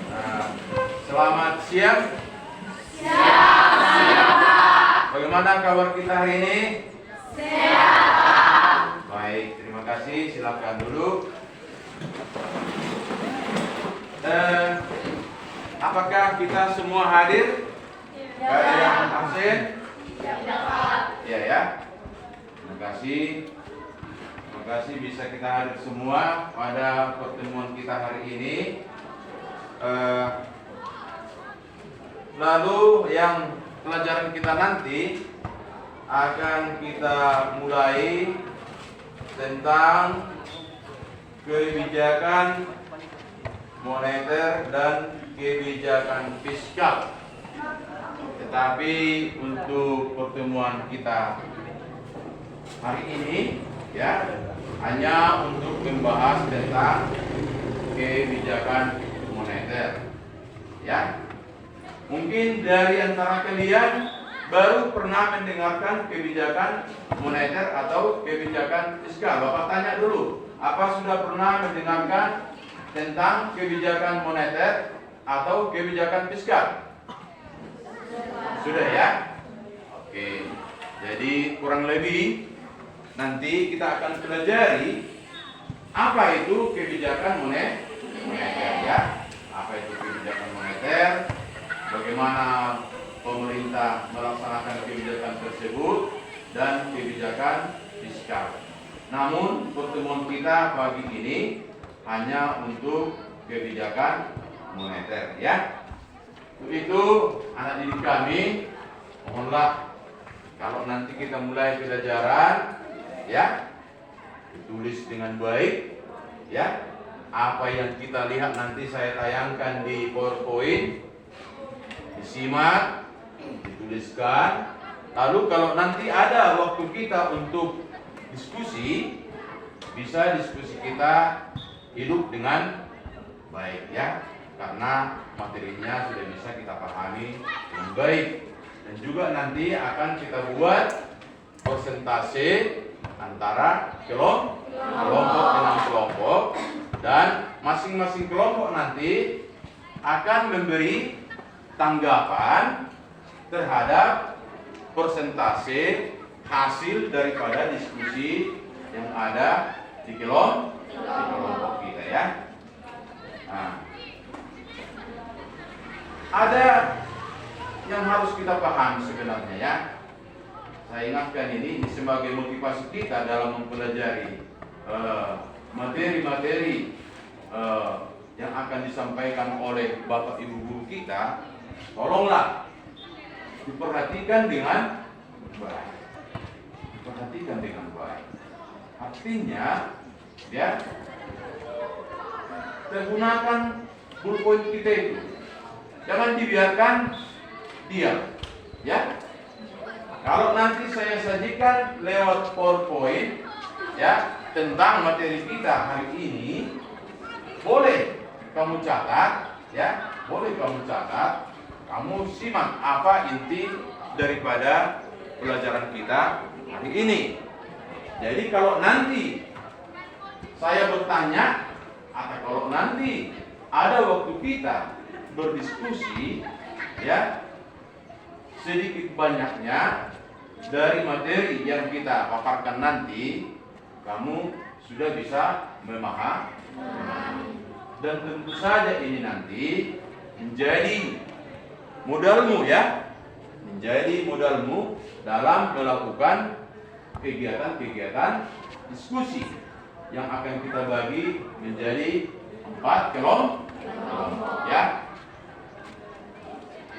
Nah, selamat siang. Bagaimana kabar kita hari ini? Baik, terima kasih. Silakan duduk. Apakah kita semua hadir? Tidak ada yang absen? Iya ya. Terima kasih. Terima kasih bisa kita hadir semua pada pertemuan kita hari ini. Lalu yang pelajaran kita nanti akan kita mulai tentang kebijakan moneter dan kebijakan fiskal. Tetapi untuk pertemuan kita hari ini ya hanya untuk membahas tentang kebijakan moneter. Ya. Mungkin dari antara kalian baru pernah mendengarkan kebijakan moneter atau kebijakan fiskal. Bapak tanya dulu, apa sudah pernah mendengarkan tentang kebijakan moneter atau kebijakan fiskal? Sudah ya? Oke. Jadi kurang lebih nanti kita akan pelajari apa itu kebijakan moneter ya. Apa itu kebijakan moneter? Bagaimana pemerintah melaksanakan kebijakan tersebut dan kebijakan fiskal. Namun pertemuan kita pagi ini hanya untuk kebijakan moneter ya. Untuk itu anak didik kami mohonlah kalau nanti kita mulai pelajaran ya ditulis dengan baik ya. Apa yang kita lihat nanti saya tayangkan di PowerPoint, disimak, dituliskan. Lalu kalau nanti ada waktu kita untuk diskusi, bisa diskusi kita hidup dengan baik ya, karena materinya sudah bisa kita pahami dengan baik. Dan juga nanti akan kita buat persentase antara kelompok dengan kelompok, dan masing-masing kelompok nanti akan memberi tanggapan terhadap persentase hasil daripada diskusi yang ada di kelompok kita ya. Nah, ada yang harus kita pahami sebenarnya ya. Saya ingatkan ini sebagai motivasi kita dalam mempelajari materi-materi yang akan disampaikan oleh Bapak Ibu guru kita. Tolonglah diperhatikan dengan baik. Diperhatikan dengan baik. Artinya ya, gunakan bullpoint kita itu. Jangan dibiarkan diam. Ya. Kalau nanti saya sajikan lewat PowerPoint ya tentang materi kita hari ini, boleh kamu catat ya, boleh kamu catat, kamu simak apa inti daripada pelajaran kita hari ini. Jadi kalau nanti saya bertanya atau kalau nanti ada waktu kita berdiskusi ya, sedikit banyaknya dari materi yang kita paparkan nanti kamu sudah bisa memahami. Dan tentu saja ini nanti menjadi modalmu ya, menjadi modalmu dalam melakukan kegiatan-kegiatan diskusi yang akan kita bagi menjadi 4 kelompok ya.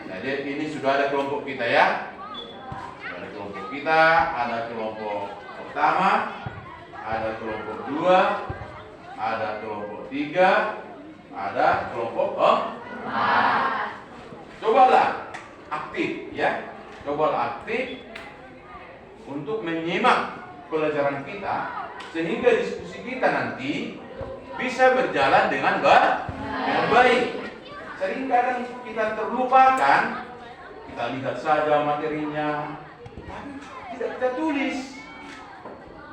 Jadi ini sudah ada kelompok kita ya. Ada kelompok kita, ada kelompok pertama, ada kelompok 2, ada kelompok 3, ada kelompok 4. Cobalah aktif ya. Cobalah aktif untuk menyimak pelajaran kita sehingga diskusi kita nanti bisa berjalan dengan baik. Seringkali kita terlupakan, kita lihat saja materinya, tapi tidak kita tulis.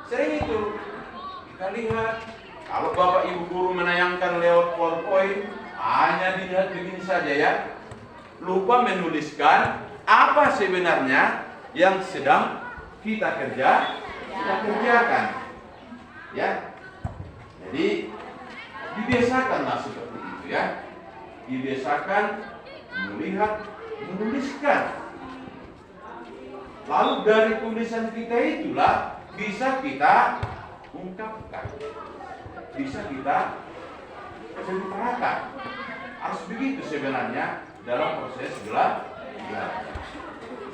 Sering itu kita lihat Kalau Bapak Ibu guru menayangkan lewat PowerPoint, hanya dilihat begini saja ya. Lupa menuliskan apa sebenarnya yang sedang kita kerjakan. Ya. Jadi dibiasakanlah seperti itu ya. Dibiasakan melihat, menuliskan. Lalu dari tulisan kita itulah bisa kita ungkapkan, bisa kita ceritakan. Harus begitu sebenarnya dalam proses belajar.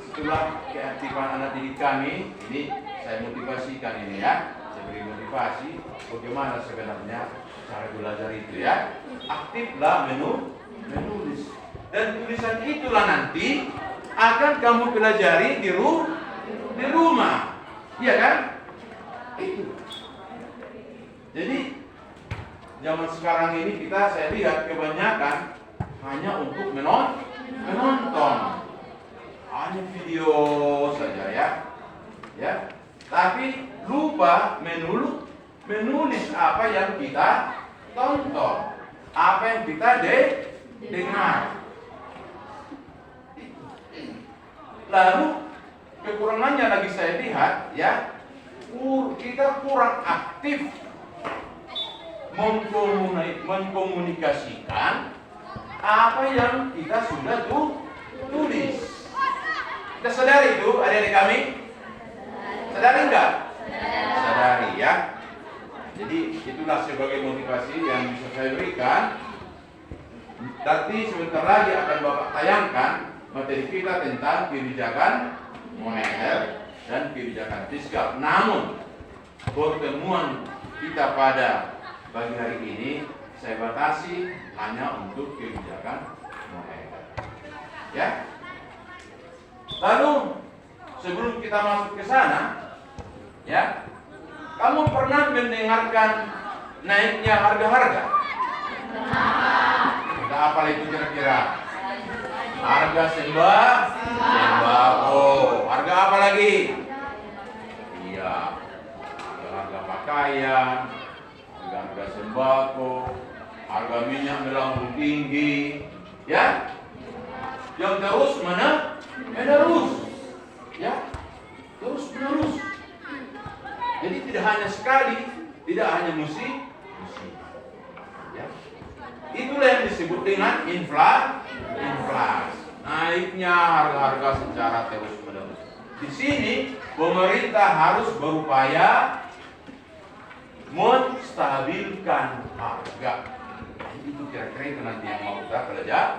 Itulah keaktifan anak didik kami. Ini saya motivasikan ini ya. Saya beri motivasi bagaimana sebenarnya cara belajar itu ya. Aktiflah menulis. Dan tulisan itulah nanti akan kamu pelajari di rumah. Iya kan? Itu. Jadi zaman sekarang ini saya lihat kebanyakan hanya untuk menonton. Hanya video saja ya. Ya. Tapi lupa menulis apa yang kita tonton, apa yang kita dengar. Lalu kekurangannya lagi saya lihat ya, kita kurang aktif mengkomunikasikan apa yang kita sudah tulis. Kita sadari itu adik-adik kami? Sadari enggak? Sadari ya. Jadi itulah sebagai motivasi yang bisa saya berikan. Nanti sebentar lagi akan Bapak tayangkan materi kita tentang kebijakan moneter dan kebijakan fiskal. Namun pertemuan kita pada pagi hari ini saya batasi hanya untuk kebijakan moneter. Ya. Lalu sebelum kita masuk ke sana, ya, kamu pernah mendengarkan naiknya harga-harga? Kita apa itu kira-kira? Harga sembako. Harga apa lagi? Iya, harga pakaian, harga sembako, harga minyak melambung tinggi, ya, yang terus menerus, ya, terus menerus. Jadi tidak hanya sekali, tidak hanya musim, ya. Itulah yang disebut dengan inflasi. Naiknya harga-harga secara terus menerus. Di sini pemerintah harus berupaya menstabilkan harga. Itu kira-kira itu nanti yang mau kita pelajari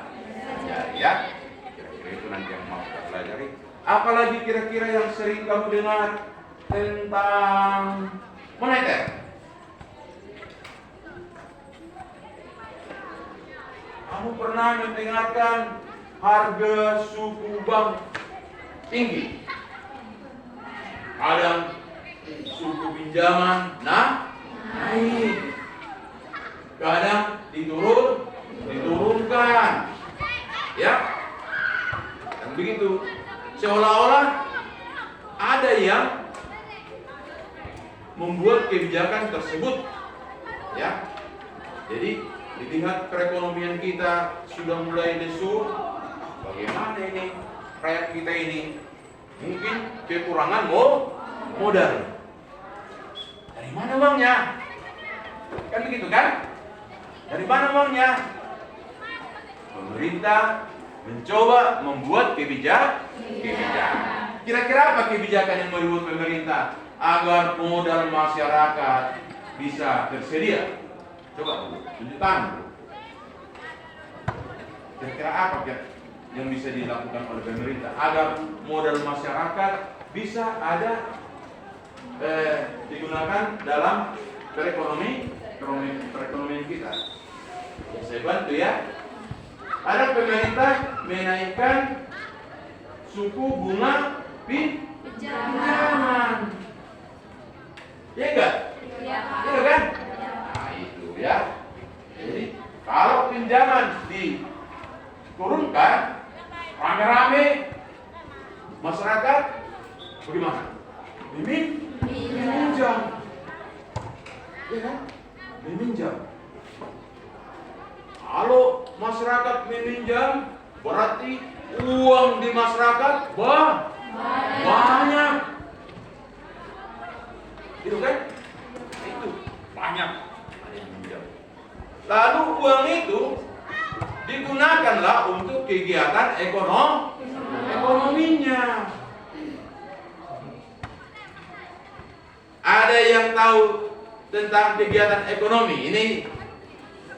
ya. Kira-kira itu nanti yang mau kita pelajari. Apalagi kira-kira yang sering kamu dengar tentang moneter. Kamu pernah mendengarkan harga suku bank tinggi? Kadang suku pinjaman naik, kadang diturunkan, ya. Dan begitu, seolah-olah ada yang membuat kebijakan tersebut, ya. Jadi dilihat perekonomian kita sudah mulai lesu. Bagaimana ini rakyat kita ini? Mungkin kekurangan modal. Dari mana uangnya? Kan begitu kan? Dari mana uangnya? Pemerintah mencoba membuat kebijakan. Kira-kira apa kebijakan yang mau dibuat pemerintah agar modal masyarakat bisa tersedia? Coba dulu, tunjuk tangan dulu. Kira-kira apa yang bisa dilakukan oleh pemerintah agar modal masyarakat bisa ada digunakan dalam perekonomian kita? Ya, saya bantu ya. Ada pemerintah menaikkan suku bunga pinjaman. Iya enggak? Iya kan? Nah itu ya. Jadi kalau pinjaman diturunkan, rame-rame masyarakat bagaimana? Pinjam. Ya kan? meminjam. Kalau masyarakat meminjam, berarti uang di masyarakat banyak. Itu kan? Itu banyak ada yang meminjam. Lalu uang itu digunakanlah untuk kegiatan ekonominya. Ada yang tahu tentang kegiatan ekonomi? Ini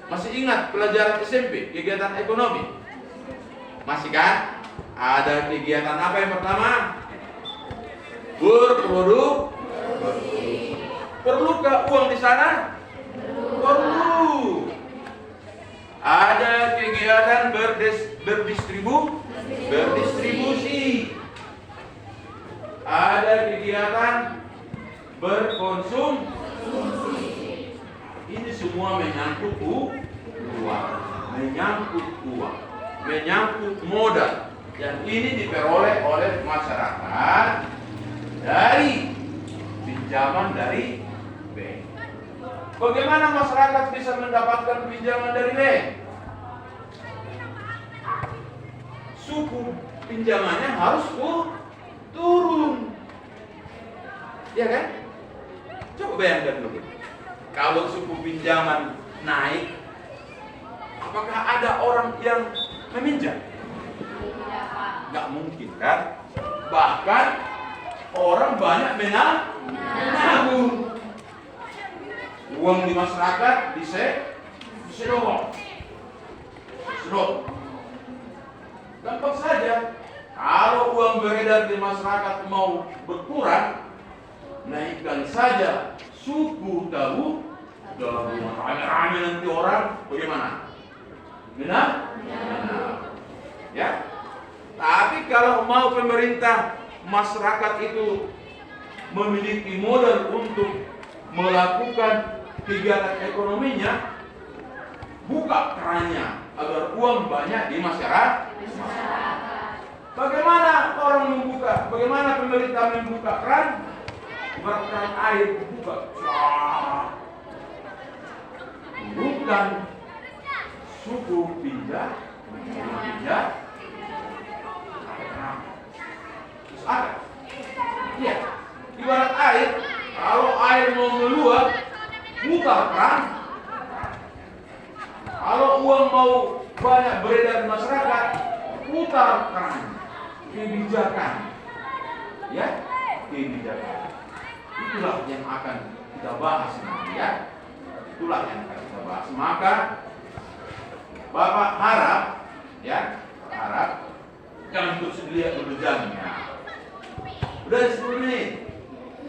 masih ingat pelajaran SMP, kegiatan ekonomi? Masih kan? Ada kegiatan apa yang pertama? Berproduksi. Perlukah uang di sana? Perlu. Ada kegiatan berdistribusi. Ada kegiatan berkonsumsi. Ini semua menyangkut uang, menyangkut modal. Yang ini diperoleh oleh masyarakat dari pinjaman dari bank. Bagaimana masyarakat bisa mendapatkan pinjaman dari bank? Suku pinjamannya harus turun. Ya kan? Coba bayangkan dulu. Kalau suku pinjaman naik, apakah ada orang yang meminjam? Nggak mungkin kan? Bahkan orang banyak menabung. Uang di masyarakat disedot. Gampang saja. Kalau uang beredar di masyarakat mau berkurang, naikkan saja suku tahu. Dalam rumah rame-rame nanti orang bagaimana? Benar? Ya. Tapi kalau mau pemerintah, masyarakat itu memiliki modal untuk melakukan kegiatan ekonominya, buka kerannya agar uang banyak di masyarakat. Bagaimana orang membuka? Bagaimana pemerintah membuka keran? Keran air dibuka. Bukan suku pinjam. Terus ada? Iya. Ibarat air, kalau air mau meluap, buka keran. Kalau uang mau banyak beredar di masyarakat, putar keran. Kebijakan. Ya, kebijakan. Itulah yang akan kita bahas nanti ya. Itulah yang akan kita bahas. Maka Bapak harap jangan terus dilihat dulu jamnya. Udah 10 menit.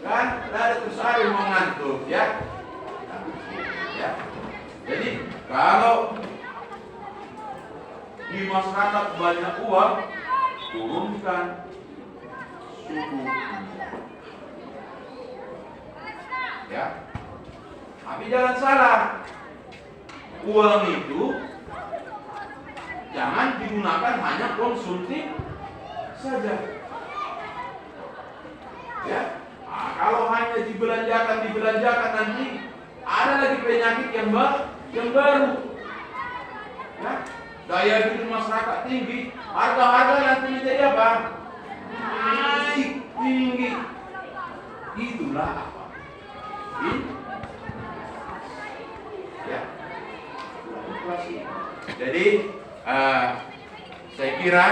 Kan ada terus ada mau ngantuk ya. Jadi kalau di masyarakat banyak uang, turunkan suku ya. Tapi jangan salah, uang itu jangan digunakan hanya konsumtif saja. Ya, kalau hanya dibelanjakan nanti ada lagi penyakit yang baru. Ya, daya beli masyarakat tinggi, harga nanti menjadi apa? Naik tinggi. Itulah apa? Ya, inflasi. Jadi saya kira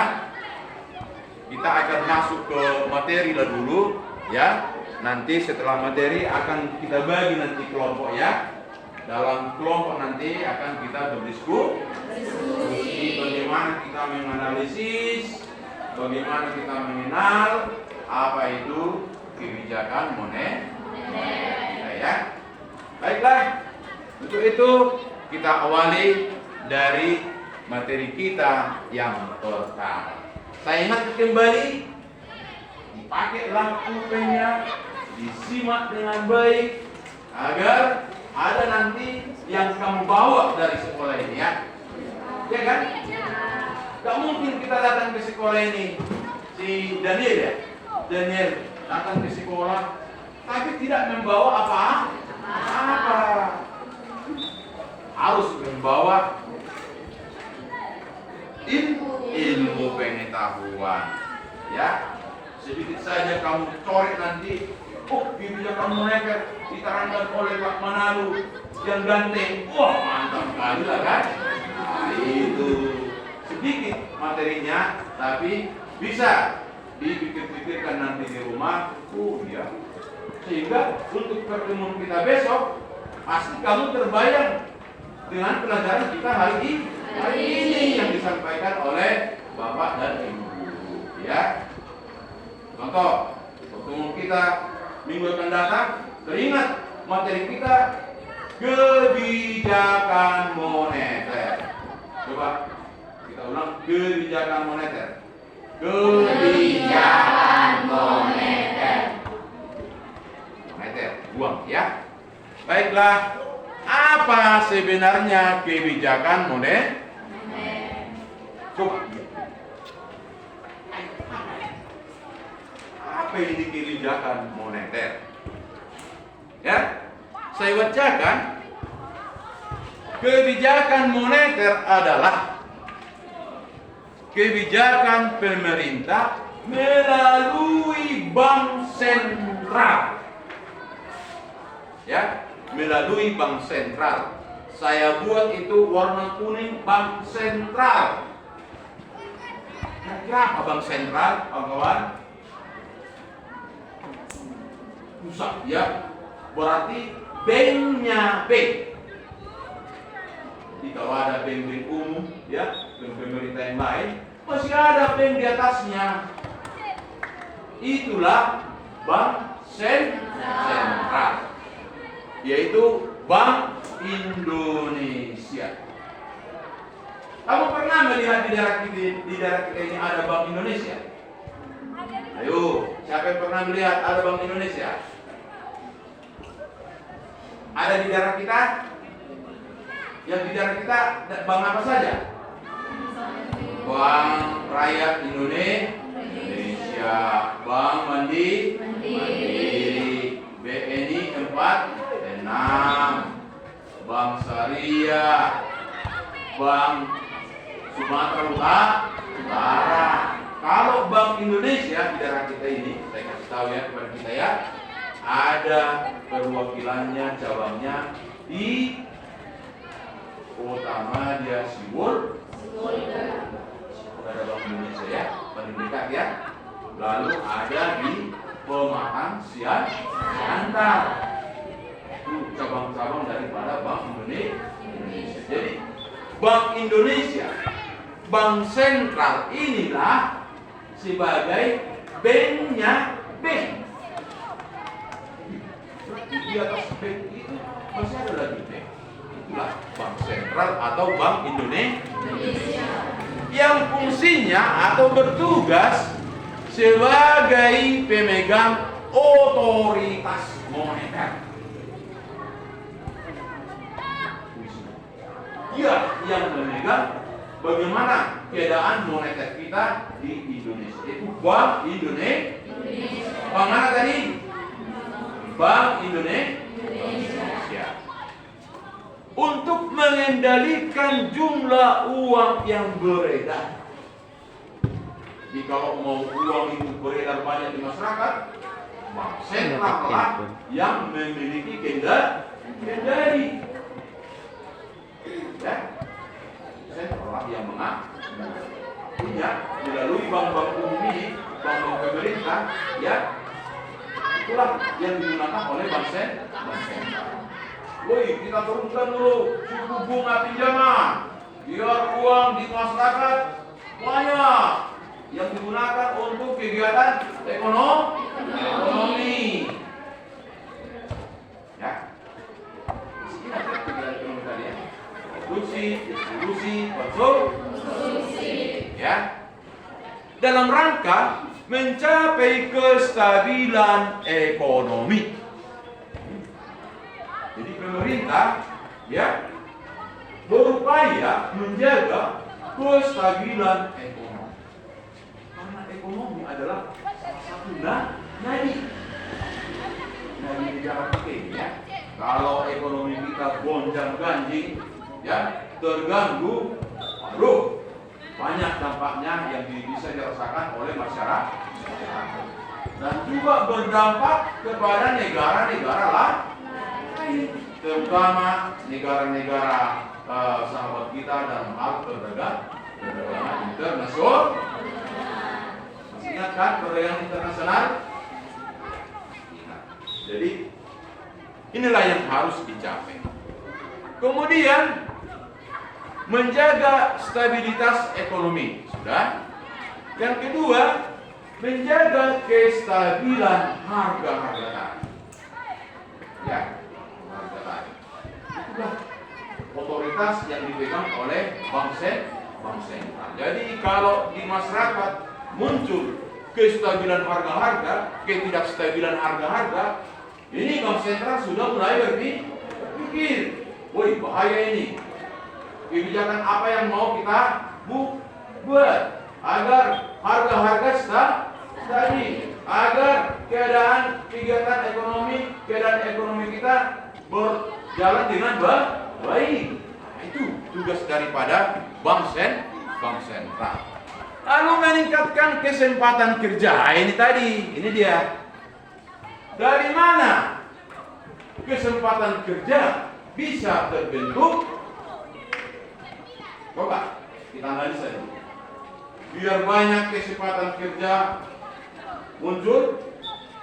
kita akan masuk ke materi lah dulu ya. Nanti setelah materi akan kita bagi nanti kelompok ya. Dalam kelompok nanti akan kita berdiskusi bagaimana kita menganalisis, bagaimana kita mengenal apa itu kebijakan moneter ya. Baiklah, untuk itu kita awali dari materi kita yang pertama. Saya ingat kembali, dipakailah pulpennya, disimak dengan baik agar ada nanti yang kamu bawa dari sekolah ini ya. Ya kan? Gak mungkin kita datang ke sekolah ini, si Daniel ya, Daniel datang ke sekolah tapi tidak membawa apa-apa. harus membawa ilmu pengetahuan. Ya, sedikit saja kamu coret nanti, kebijakan moneter diterangkan oleh Pak Manado yang ganteng, wah mantap sekali lah kan. Nah, itu sedikit materinya, tapi bisa dipikir-pikirkan nanti di rumah. Ya, sehingga untuk pertemuan kita besok pasti kamu terbayang dengan pelajaran kita hari ini yang disampaikan oleh Bapak dan Ibu. Ya, contoh pertemuan kita minggu akan datang, teringat materi kita kebijakan moneter. Coba kita ulang, kebijakan moneter. Kebijakan moneter. Moneter, buang ya. Baiklah, apa sebenarnya kebijakan moneter? Coba. Apa ini kebijakan moneter? Ya, saya bacakan. Kebijakan moneter adalah kebijakan pemerintah melalui bank sentral. Ya, melalui bank sentral. Saya buat itu warna kuning, bank sentral. Kira-kira apa bank sentral, kawan-kawan? Pusat, ya. Berarti banknya bank. Jadi kalau ada bank-bank umum, ya, bank pemerintah yang lain, masih ada bank di atasnya. Itulah bank sentral, yaitu Bank Indonesia. Kamu pernah melihat di daerah kita ini ada Bank Indonesia? Ayo, siapa yang pernah melihat ada Bank Indonesia? Ada di daerah kita? Yang di daerah kita bank apa saja? Bank Rakyat Indonesia, Bank Mandiri, BNI 46, Bank Syariah, Bank Sumatera Utara. Kalau Bank Indonesia di daerah kita ini, saya kasih tahu ya kepada kita ya, ada perwakilannya, cabangnya di Kota Madya Siwul. Ada Bank Indonesia ya, paling dekat ya. Lalu ada di Pematang Siantar. Itu cabang-cabang daripada Bank Indonesia. Jadi Bank Indonesia, bank sentral inilah sebagai banknya bank. Di atas bank itu masih ada lagi bank. Itulah bank sentral atau Bank Indonesia yang fungsinya atau bertugas sebagai pemegang otoritas moneter. Dia yang memegang bagaimana keadaan moneter kita di Indonesia. Itu Bank Indonesia. Bank mana tadi? Bank Indonesia. Untuk mengendalikan jumlah uang yang beredar. Jadi kalau mau uang itu beredar banyak di masyarakat, bank sentral lah yang memiliki kendali. Ya, sentral lah yang punya melalui bank-bank umum ini, bank-bank pemerintah, ya, itulah yang digunakan oleh bank sentral. Woi, kita turunkan dulu suku bunga pinjaman biar uang di masyarakat banyak yang digunakan untuk kegiatan ekonomi. Ya, ini kegiatan ekonomi tadi ya. Distribusi, konsumsi. Ya, dalam rangka mencapai kestabilan ekonomi. Jadi pemerintah ya berupaya menjaga kestabilan ekonomi. Karena ekonomi adalah salah satu nadi negara kita ya. Kalau ekonomi kita gonjang-ganjing, ya, terganggu, aduh, banyak dampaknya yang bisa dirasakan oleh masyarakat dan juga berdampak kepada negara-negara lain, terutama negara-negara sahabat kita dalam hal perdagangan internasional. Masih ingat kan perdagangan internasional? Jadi inilah yang harus dicapai. Kemudian menjaga stabilitas ekonomi, sudah. Yang kedua, menjaga kestabilan harga-harga tadi. Ya, harga tadi. Itulah otoritas yang dipegang oleh bank sentral. Jadi kalau di masyarakat muncul kestabilan harga-harga, ketidakstabilan harga-harga, ini bank sentral sudah mulai berpikir, woi bahaya ini. Kebijakan apa yang mau kita buat agar harga-harga stabil, agar kegiatan ekonomi kita berjalan dengan baik. Nah, itu tugas daripada bank sentral. Lalu meningkatkan kesempatan kerja. Ini tadi, ini dia. Dari mana kesempatan kerja bisa terbentuk? Coba kita analisa dulu. Biar banyak kesempatan kerja muncul,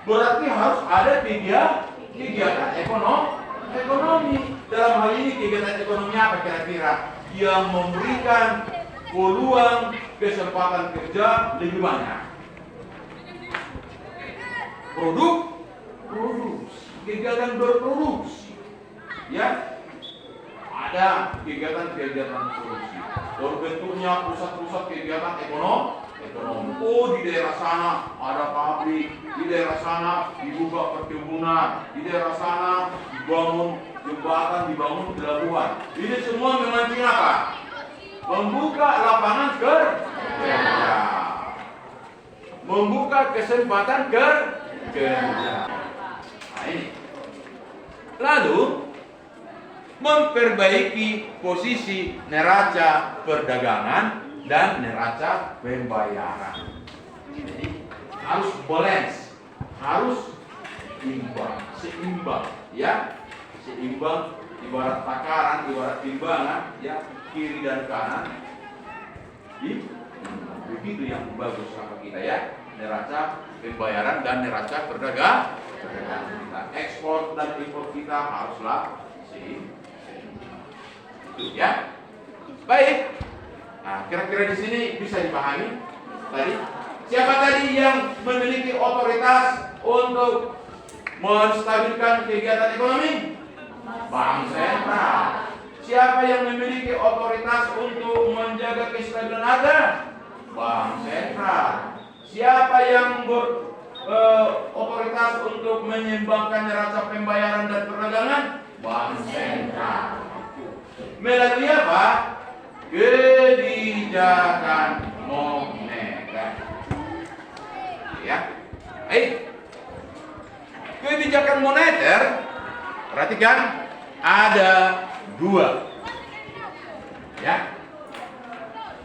berarti harus ada kegiatan ekonomi. Dalam hal ini kegiatan ekonomi apa kira-kira? Yang memberikan peluang kesempatan kerja lebih banyak. Produksi, kegiatan berproduksi, ya. Ada kegiatan produksi. Terbentuknya pusat-pusat kegiatan ekonomi. Oh, di daerah sana ada pabrik, di daerah sana dibuka perkebunan, di daerah sana dibangun jembatan, dibangun pelabuhan. Ini semua memancing apa? Membuka lapangan kerja, membuka kesempatan kerja. Nah, ini. Lalu memperbaiki posisi neraca perdagangan dan neraca pembayaran. Jadi harus balance, harus seimbang, ya, seimbang. Ibarat takaran, ibarat timbangan, ya, kiri dan kanan. Begitu yang bagus sama kita, ya, neraca pembayaran dan neraca perdagangan kita. Ekspor dan impor kita haruslah seimbang. Itu, ya. Baik. Nah, kira-kira di sini bisa dipahami tadi. Siapa tadi yang memiliki otoritas untuk menstabilkan kegiatan ekonomi? Bank sentral. Siapa yang memiliki otoritas untuk menjaga kestabilan harga? Bank sentral. Siapa yang otoritas untuk menyeimbangkan neraca pembayaran dan perdagangan? Bank sentral. Melalui apa? Kebijakan moneter. Ya. Kebijakan moneter, perhatikan, ada dua. Ya.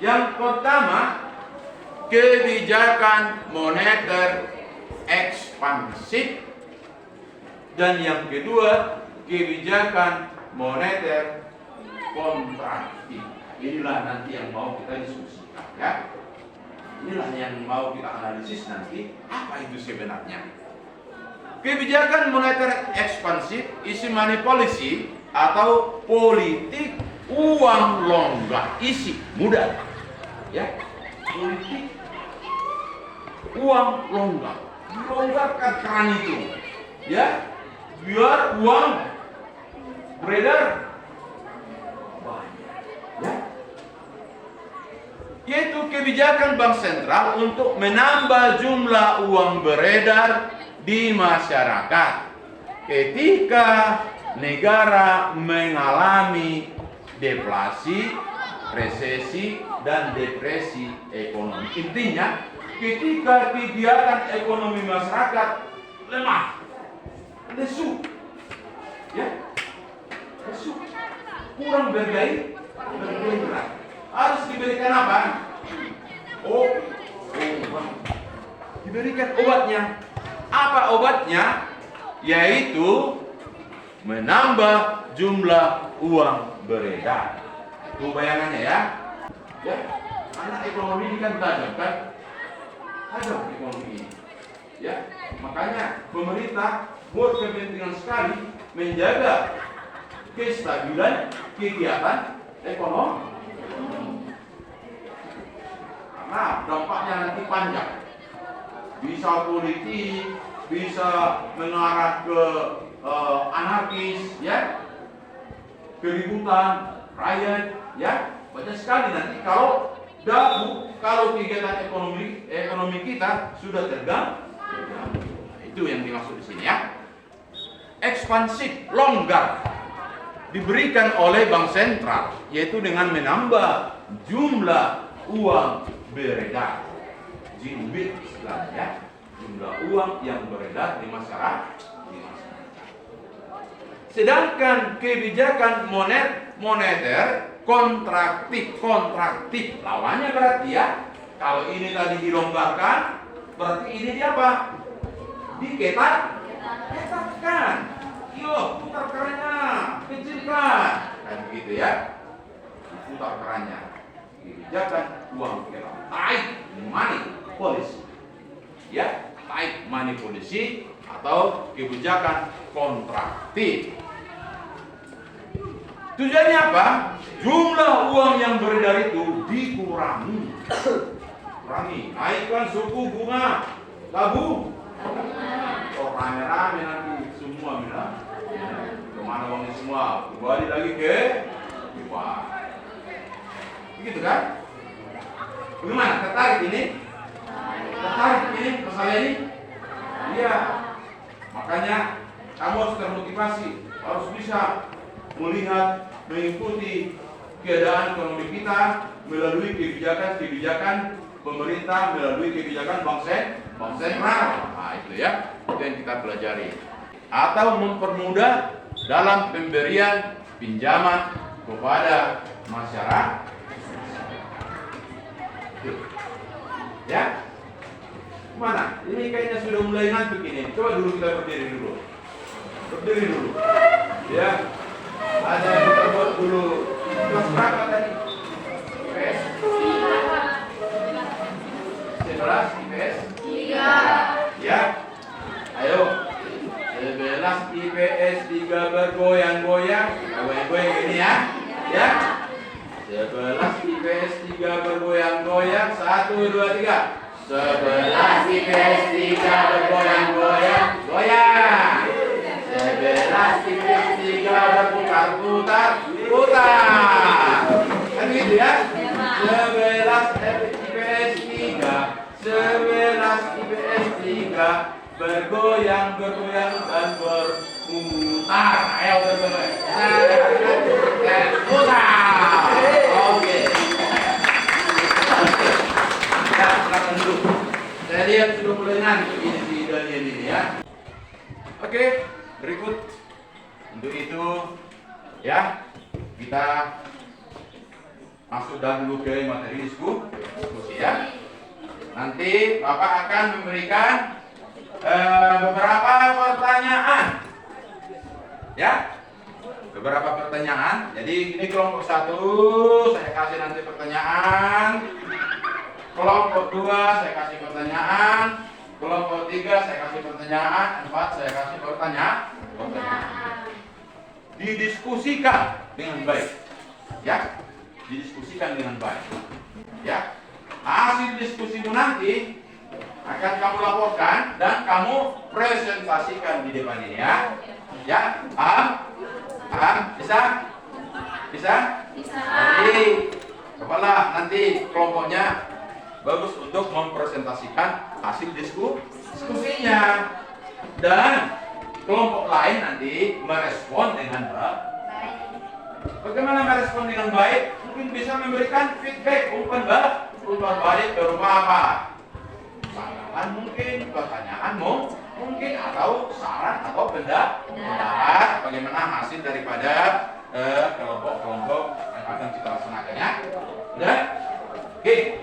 Yang pertama, kebijakan moneter ekspansif, dan yang kedua, kebijakan moneter kontraktif. Inilah nanti yang mau kita diskusikan, ya. Inilah yang mau kita analisis nanti, apa itu sebenarnya. Kebijakan moneter ekspansif, isi money policy atau politik uang longgar, isi mudah, ya. Politik uang longgar, dilonggarkan keran itu, ya, biar uang beredar banyak, ya. Yaitu kebijakan bank sentral untuk menambah jumlah uang beredar di masyarakat ketika negara mengalami deflasi, resesi, dan depresi ekonomi. Intinya, ketika kegiatan ekonomi masyarakat lemah, lesu, ya, lesu. kurang bergairah. Harus diberikan apa? Obat. Diberikan obatnya. Apa obatnya? Yaitu menambah jumlah uang beredar. Itu bayangannya ya. Ya, anak ekonomi ini kan tajam kan? Tajam ekonomi ini. Ya, makanya pemerintah berkepentingan sekali menjaga kestabilan kegiatan ekonomi. Karena dampaknya nanti panjang. Bisa politik, bisa mengarah ke anarkis, ya, keributan, riot, ya, banyak sekali nanti kalau kegiatan ekonomi kita sudah terganggu. Itu yang dimaksud di sini ya. Ekspansif, longgar diberikan oleh bank sentral, yaitu dengan menambah jumlah uang beredar. Jinbit istilahnya, jumlah uang yang beredar di masyarakat. Sedangkan kebijakan moneter kontraktif, lawannya berarti ya, kalau ini tadi dilonggarkan, berarti ini dia apa? Diketatkan. Yo, putar kerannya, kecilkan. Kan begitu ya. Putar kerannya. Kebijakan uang ketat. Tight money policy. Ya, tight money policy atau kebijakan kontraktif. Tujuannya apa? Jumlah uang yang beredar itu dikurangi. Naikkan suku bunga tabung. Oh, rame-rame nanti semua bilang. Kemana uangnya semua? Kembali lagi ke bank. Begitu kan? Bagaimana? Tertarik ini? Tertarik ini masalah ini? Iya. Makanya kamu harus termotivasi, harus bisa melihat, mengikuti keadaan ekonomi kita melalui kebijakan pemerintah, melalui kebijakan bank sentral. Nah, itu ya, itu yang kita pelajari. Atau mempermudah dalam pemberian pinjaman kepada masyarakat. Ya, mana? Ini kayaknya sudah mulai ngantuk ini. Coba dulu kita berdiri dulu. Ya, ada yang kita buat dulu. Kelas berapa tadi? IPS 11, IPS 3. Ya, ayo. 11 IPS 3 bergoyang-goyang. Goyang-goyang ini ya. Ya. 11 IPS 3 bergoyang-goyang. 1, 2, 3. 11 IPS 3 bergoyang-goyang. Goyang. 11 IPS 3 berputar-putar. Putar. Kan gitu ya. 11 IPS 3. 11 IPS 3 bergoyang-goyang dan berputar. Ayo bergoyang. Putar. Oke. Ya, silakan dulu. Saya lihat sudah mulai ngantuk ini si Daniel ini ya. Oke, berikut. Untuk itu ya, kita masuk dahulu ke materi diskusi ya. Nanti Bapak akan memberikan beberapa pertanyaan. Ya. Beberapa pertanyaan. Jadi ini kelompok 1 saya kasih nanti pertanyaan. Kelompok 2 saya kasih pertanyaan. Kelompok 3 saya kasih pertanyaan. 4 saya kasih pertanyaan. Didiskusikan dengan baik. Ya. Didiskusikan dengan baik. Ya. Hasil diskusimu nanti akan kamu laporkan dan kamu presentasikan di depan ini ya. Ya. Paham? Bisa? Jadi, cobalah nanti kelompoknya bagus untuk mempresentasikan hasil diskusinya. Dan kelompok lain nanti merespon dengan baik. Bagaimana merespon dengan baik? Mungkin bisa memberikan feedback, umpan balik berupa apa? Sanggahan mungkin, pertanyaan mungkin, atau saran atau pendapat bagaimana hasil daripada kelompok-kelompok yang akan kita laksanakan ya. Udah? Oke.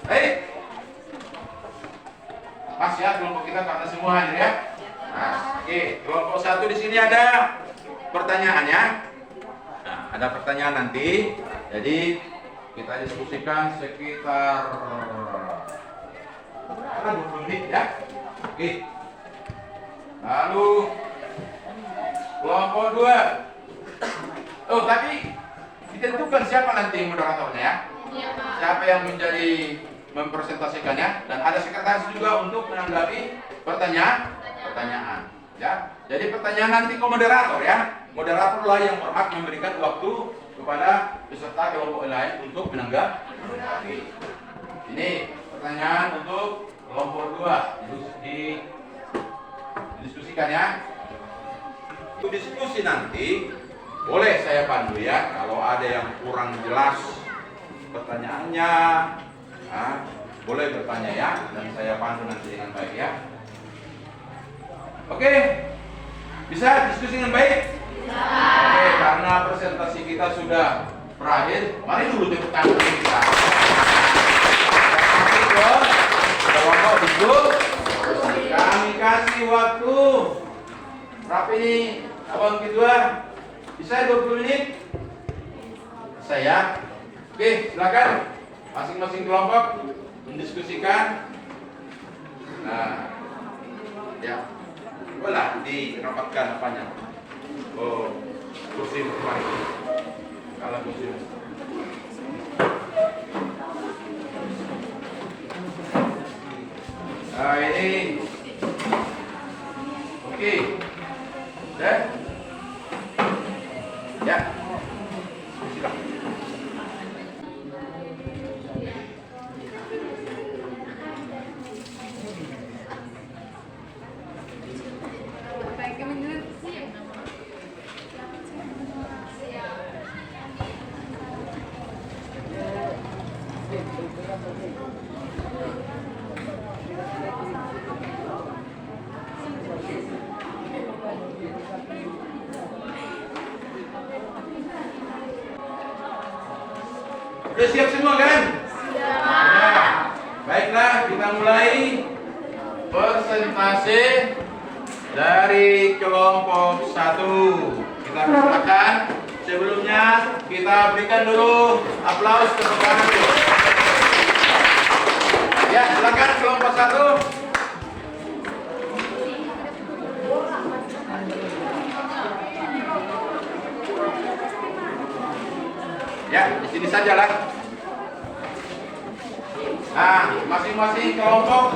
Baik. Pas ya kelompok kita karena semua hadir ya. Nah, oke, kelompok 1 di sini ada pertanyaannya. Nah, ada pertanyaan nanti. Jadi kita diskusikan sekitar 20 menit ya. Oke. Lalu kelompok 2. Oh, tapi ditentukan siapa nanti moderatornya ya. Siapa yang menjadi mempresentasikannya, dan ada sekretaris juga untuk menanggapi pertanyaan ya. Jadi pertanyaan nanti ke moderator ya. Moderatorlah yang berhak memberikan waktu kepada peserta kelompok lain untuk menanggapi. Ini pertanyaan untuk kelompok 2 didiskusikan ya. Untuk diskusi nanti boleh saya pandu ya. Kalau ada yang kurang jelas pertanyaannya, boleh bertanya ya, dan saya pandu nanti dengan baik ya. Oke, bisa diskusi dengan baik? Oke, karena presentasi kita sudah berakhir, mari dulu tepuk tangan kita. Kelompok duduk. Kami kasih waktu berapa ini, abang kedua? Bisa 20 menit? Saya. Oke, silakan. Masing-masing kelompok mendiskusikan. Nah, ya, boleh dirapatkan apanya. Oh, kursi kemarin. Kalau kursi. Nah, ini. Oke. Udah? Ya. Silakan. Sudah siap semua kan? Ya. Baiklah, kita mulai presentasi dari kelompok 1. Kita persilakan. Sebelumnya kita berikan dulu aplaus tepuk tangan. Ya, silakan kelompok 1. Ya, di sini sajalah. Nah, masing-masing kelompok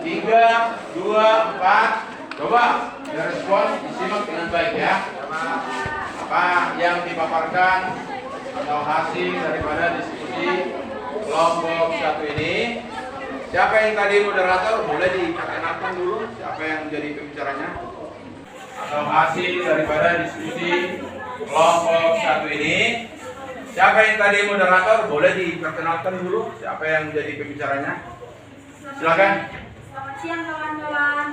3, 2, 4. Coba direspon, disimak dengan baik ya. Apa yang dipaparkan atau hasil daripada diskusi kelompok 1 ini. Siapa yang tadi moderator? Boleh diperkenalkan dulu siapa yang menjadi pembicaranya. Atau hasil daripada diskusi kelompok 1 ini. Siapa yang tadi moderator? Boleh diperkenalkan dulu siapa yang menjadi pembicaranya. Silakan. Selamat siang kawan-kawan.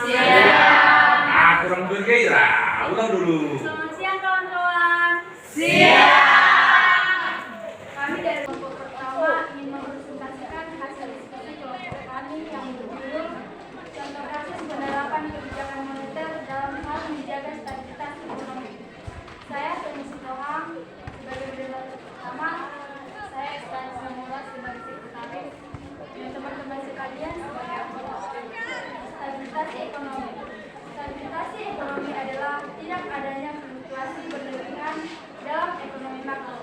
Siang. Nah, kurang bergairah. Ulang dulu. Selamat siang kawan-kawan. Siang. Kami dari kelompok pertama ingin mempresentasikan hasil diskusi kelompok kami yang berjudul contoh kasus penerapan kebijakan moneter dalam hal menjaga stabilitas ekonomi. Saya Tony Sitohang sebagai moderator pertama, saya Estani Samula sebagai sekretaris, dan teman-teman sekalian sebagai anggota. Stabilitas ekonomi. Stabilisasi ekonomi adalah tidak adanya fluktuasi berlebihan dalam ekonomi makro.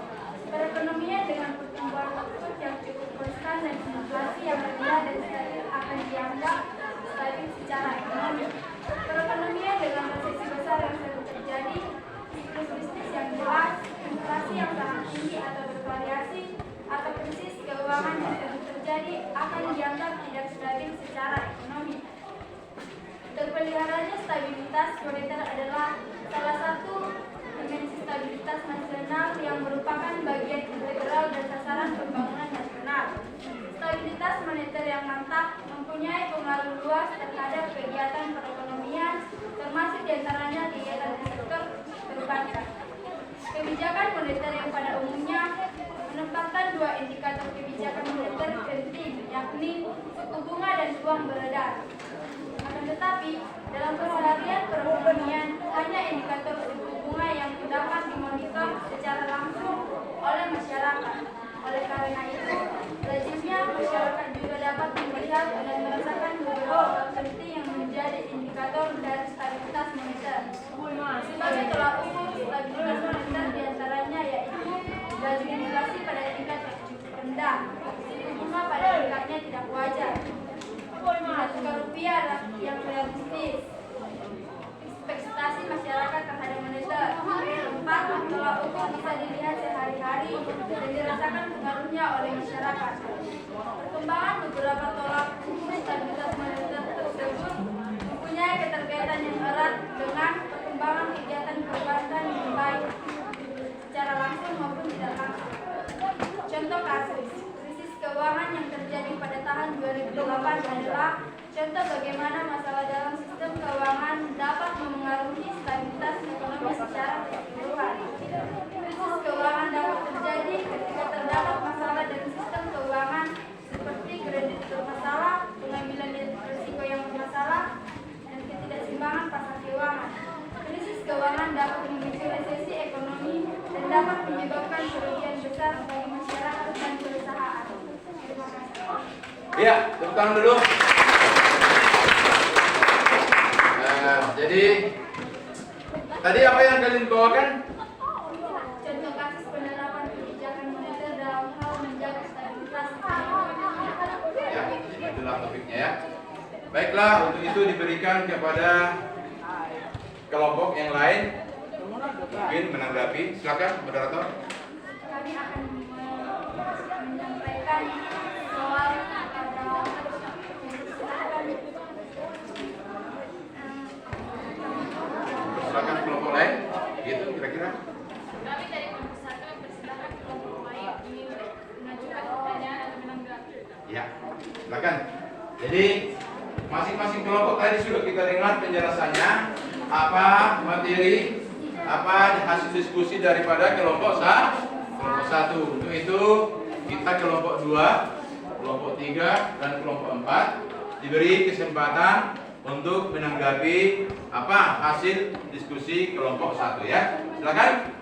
Perekonomian dengan pertumbuhan output yang cukup konstan dan inflasi yang rendah dan stabil akan dianggap stabil secara ekonomi. Perekonomian dengan resesi besar yang sering terjadi, siklus bisnis yang jelas, inflasi yang sangat tinggi atau bervariasi, atau krisis keuangan yang sering terjadi akan dianggap tidak stabil secara ekonomi. Terpeliharanya stabilitas moneter adalah salah satu dimensi stabilitas nasional yang merupakan bagian integral dan sasaran pembangunan nasional. Stabilitas moneter yang mantap mempunyai pengaruh luas terhadap kegiatan perekonomian, termasuk diantaranya kegiatan di sektor perbankan. Kebijakan moneter yang pada umumnya menempatkan dua indikator kebijakan moneter penting, yakni suku bunga dan uang beredar. Akan tetapi, dalam keseharian perekonomian, hanya indikator suku bunga yang dapat dimonitor secara langsung oleh masyarakat. Oleh karena itu, lazimnya masyarakat juga dapat melihat dan merasakan beberapa hal penting yang menjadi indikator dari stabilitas moneter. Sebagai tolak ukur stabilitas moneter diantaranya yaitu laju inflasi pada tingkat yang cukup rendah, suku bunga pada tingkatnya tidak wajar, nilai tukar rupiah yang realistis, ekspektasi masyarakat terhadap moneter. 4. Tolak ukur bisa dilihat sehari-hari dan dirasakan pengaruhnya oleh masyarakat. Perkembangan beberapa tolak ukur stabilitas moneter tersebut mempunyai keterkaitan yang erat dengan perkembangan kegiatan perbankan yang baik secara langsung maupun tidak langsung. Contoh kasus krisis keuangan yang terjadi pada tahun 2008 adalah contoh bagaimana masalah dalam sistem keuangan dapat memengaruhi stabilitas ekonomi secara keseluruhan. Krisis keuangan dapat terjadi ketika terdapat masalah dalam sistem keuangan seperti kredit bermasalah, pengambilan risiko yang bermasalah, dan ketidakseimbangan pasar keuangan. Krisis keuangan dapat memicu resesi ekonomi dan dapat menyebabkan kerugian besar bagi masyarakat dan perusahaan. Terima kasih. Ya, tepuk tangan dulu. Jadi tadi apa yang kalian bawakan? Contoh kasus penerapan kebijakan moneter dalam hal menjaga stabilitas ekonomi. Ya, jadi itulah topiknya ya. Baiklah, untuk itu diberikan kepada kelompok yang lain mungkin menanggapi. Silakan, moderator. Kami akan menyampaikan soal Silakan kelompok lain. Gitu kira-kira. Kami dari kelompok 1 mempersilahkan kelompok lain ingin mengajukan pertanyaan atau menanggapi. Ya, silakan. Jadi masing-masing kelompok tadi sudah kita dengar penjelasannya, apa materi, apa hasil diskusi daripada kelompok 1. Untuk itu kita kelompok 2, kelompok 3 dan kelompok 4 diberi kesempatan untuk menanggapi apa hasil diskusi kelompok 1 ya. Silakan.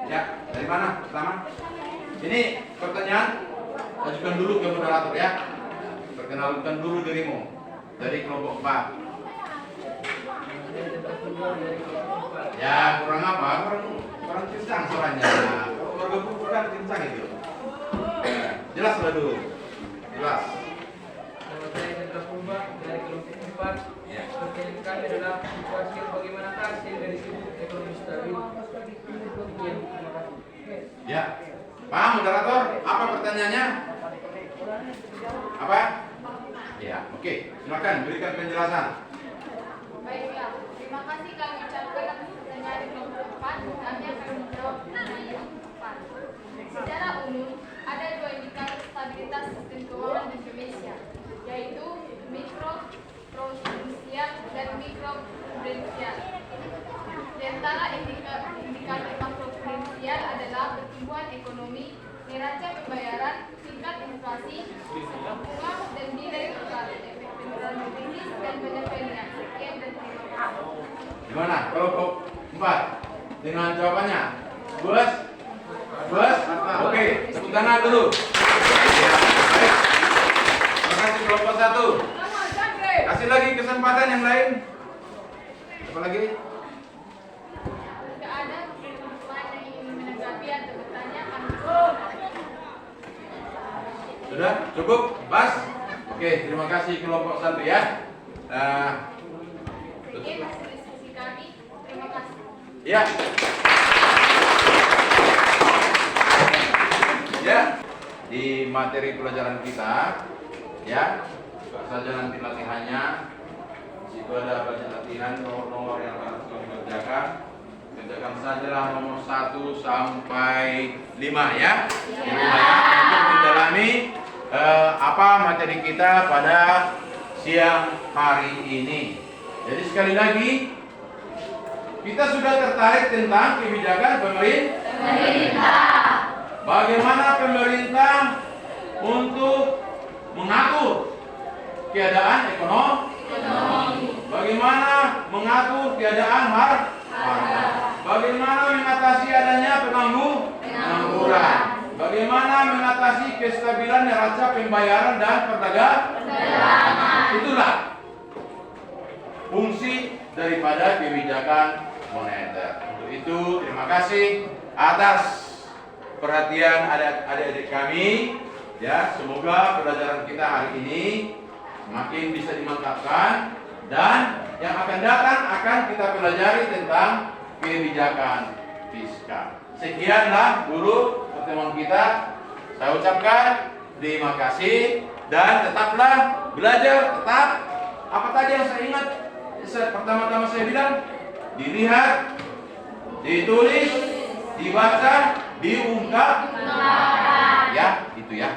Ya, dari mana? Pertama. Ini pertanyaan ajukan dulu ke moderator ya. Perkenalkan dulu dirimu dari kelompok 4. Ya, kurang apa? Kurang kencang suaranya. Kalau warga bukan kencang itu. Jelas sudah dulu. Jelas. Nama saya Hendra Purba dari kelompok 4. Ya. Pertanyaan kami adalah situasi bagaimana hasil dari sudut ekonomi stabil. Sekian, terima kasih. Ya. Pak moderator, apa pertanyaannya? Apa? Ya, oke. Silakan berikan penjelasan. Baiklah, terima kasih kami ucapkan atas pertanyaan dari kelompok 4. Kami akan menjawab pertanyaan yang 4. Secara umum, ada dua indikator stabilitas sistem keuangan di Indonesia, yaitu mikro prudensial dan mikro prudensial. Di antara indikator makro prudensial adalah pertumbuhan ekonomi, neraca pembayaran, tingkat inflasi, suku bunga, dan nilai tukar, efek penjualan bisnis, dan banyak lainnya. Sekian dan terima kasih. Gimana? Kelompok 4 dengan jawabannya? Bos? Bos? Oke, tepuk tangan dulu. Ya, baik. Terima kasih kelompok 1. Kasih lagi kesempatan yang lain. Apa lagi? Jika ada pertanyaan yang ingin menanggapi atau bertanya, kami Sudah? Cukup? Pas? Oke, terima kasih kelompok 1 ya. sekian hasil diskusi kami. Terima kasih. Ya. Ya, di materi pelajaran kita ya, buka saja nanti latihannya. Di situ ada banyak latihan nomor-nomor yang harus dikerjakan. Kerjakan sajalah nomor 1 sampai 5 ya. Di rumah ya, untuk mendalami apa materi kita pada siang hari ini. Jadi sekali lagi kita sudah tertarik tentang kebijakan pemerintah Bagaimana pemerintah untuk mengatur keadaan ekonomi? Bagaimana mengatur keadaan harga? Bagaimana mengatasi adanya pengangguran? Bagaimana mengatasi kestabilan neraca pembayaran dan perdagangan? Itulah fungsi daripada kebijakan moneter. Untuk itu, terima kasih atas perhatian adik-adik kami. Ya, semoga pelajaran kita hari ini semakin bisa dimantapkan, dan yang akan datang akan kita pelajari tentang kebijakan fiskal. Sekianlah dulu pertemuan kita. Saya ucapkan terima kasih, dan tetaplah belajar, tetap apa tadi yang saya ingat. Pertama-tama saya bilang, dilihat, ditulis, dibaca, diungkap. Ya, itu ya.